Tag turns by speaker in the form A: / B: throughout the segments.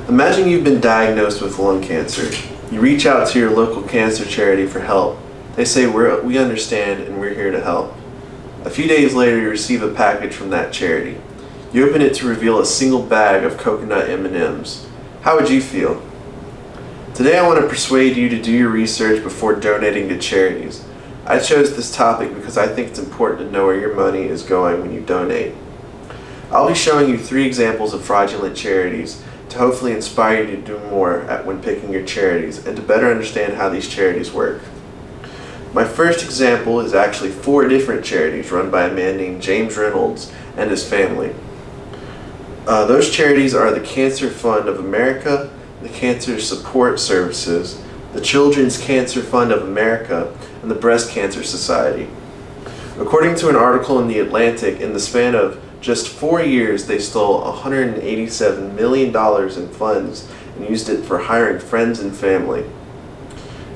A: Imagine you've been diagnosed with lung cancer. You reach out to your local cancer charity for help. They say, we understand and we're here to help. A few days later, you receive a package from that charity. You open it to reveal a single bag of coconut M&Ms. How would you feel? Today I want to persuade you to do your research before donating to charities. I chose this topic because I think it's important to know where your money is going when you donate. I'll be showing you 3 examples of fraudulent charities to hopefully inspire you to do more when picking your charities and to better understand how these charities work. My first example is actually 4 different charities run by a man named James Reynolds and his family. Those charities are the Cancer Fund of America, the Cancer Support Services, the Children's Cancer Fund of America, and the Breast Cancer Society. According to an article in The Atlantic, in the span of just 4 years, they stole $187 million in funds and used it for hiring friends and family,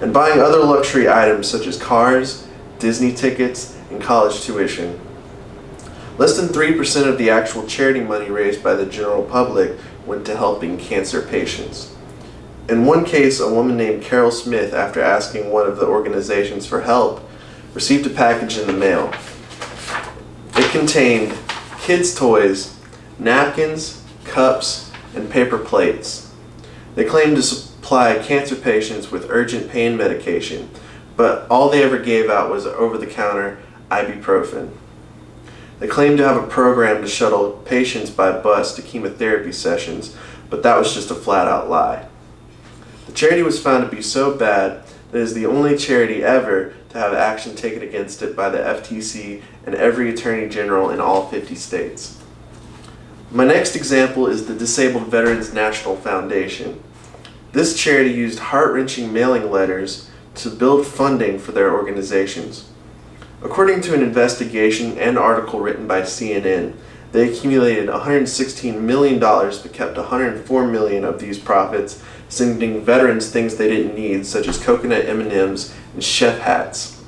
A: and buying other luxury items such as cars, Disney tickets, and college tuition. Less than 3% of the actual charity money raised by the general public went to helping cancer patients. In one case, a woman named Carol Smith, after asking one of the organizations for help, received a package in the mail. It contained kids' toys, napkins, cups, and paper plates. They claimed to supply cancer patients with urgent pain medication, but all they ever gave out was over-the-counter ibuprofen. They claimed to have a program to shuttle patients by bus to chemotherapy sessions, but that was just a flat-out lie. The charity was found to be so bad that it is the only charity ever to have action taken against it by the FTC and every attorney general in all 50 states. My next example is the Disabled Veterans National Foundation. This charity used heart-wrenching mailing letters to build funding for their organizations. According to an investigation and article written by CNN, they accumulated $116 million but kept $104 million of these profits, sending veterans things they didn't need, such as coconut M&Ms and chef hats.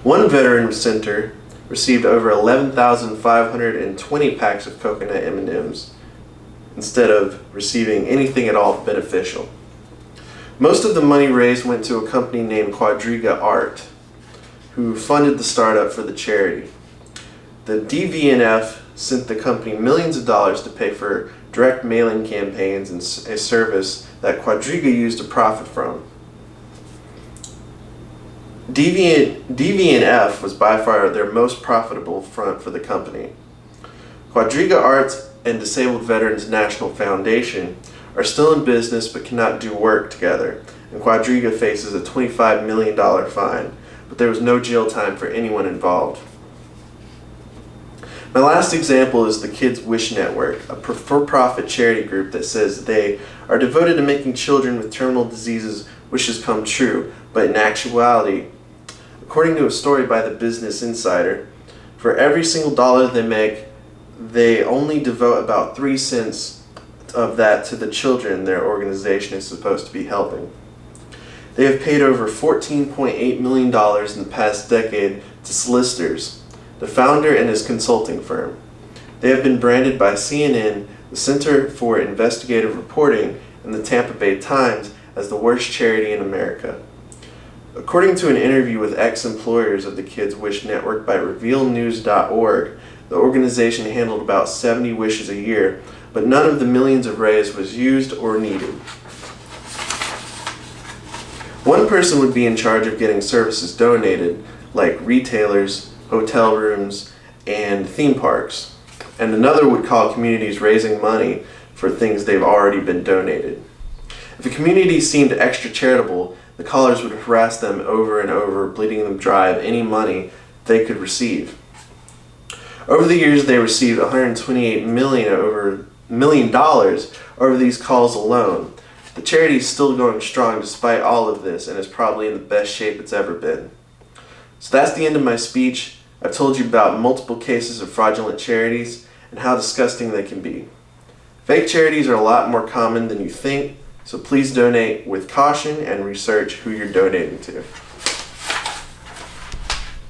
A: One veteran center received over 11,520 packs of coconut M&Ms instead of receiving anything at all beneficial. Most of the money raised went to a company named Quadriga Art, who funded the startup for the charity. The DVNF sent the company millions of dollars to pay for direct mailing campaigns and a service that Quadriga used to profit from. DVNF was by far their most profitable front for the company. Quadriga Arts and Disabled Veterans National Foundation are still in business but cannot do work together, and Quadriga faces a $25 million fine, but there was no jail time for anyone involved. My last example is the Kids Wish Network, a for-profit charity group that says they are devoted to making children with terminal diseases wishes come true, but in actuality, according to a story by the Business Insider, for every single dollar they make, they only devote about 3 cents of that to the children their organization is supposed to be helping. They have paid over $14.8 million in the past decade to solicitors, the founder and his consulting firm. They have been branded by CNN, the Center for Investigative Reporting, and the Tampa Bay Times as the worst charity in America. According to an interview with ex-employers of the Kids Wish Network by RevealNews.org, the organization handled about 70 wishes a year, but none of the millions of raised was used or needed. One person would be in charge of getting services donated, like retailers, hotel rooms, and theme parks, and another would call communities raising money for things they've already been donated. If a community seemed extra charitable, the callers would harass them over and over, bleeding them dry of any money they could receive. Over the years, they received $128 million over these calls alone. The charity is still going strong despite all of this and is probably in the best shape it's ever been. So that's the end of my speech. I've told you about multiple cases of fraudulent charities and how disgusting they can be. Fake charities are a lot more common than you think, so please donate with caution and research who you're donating to.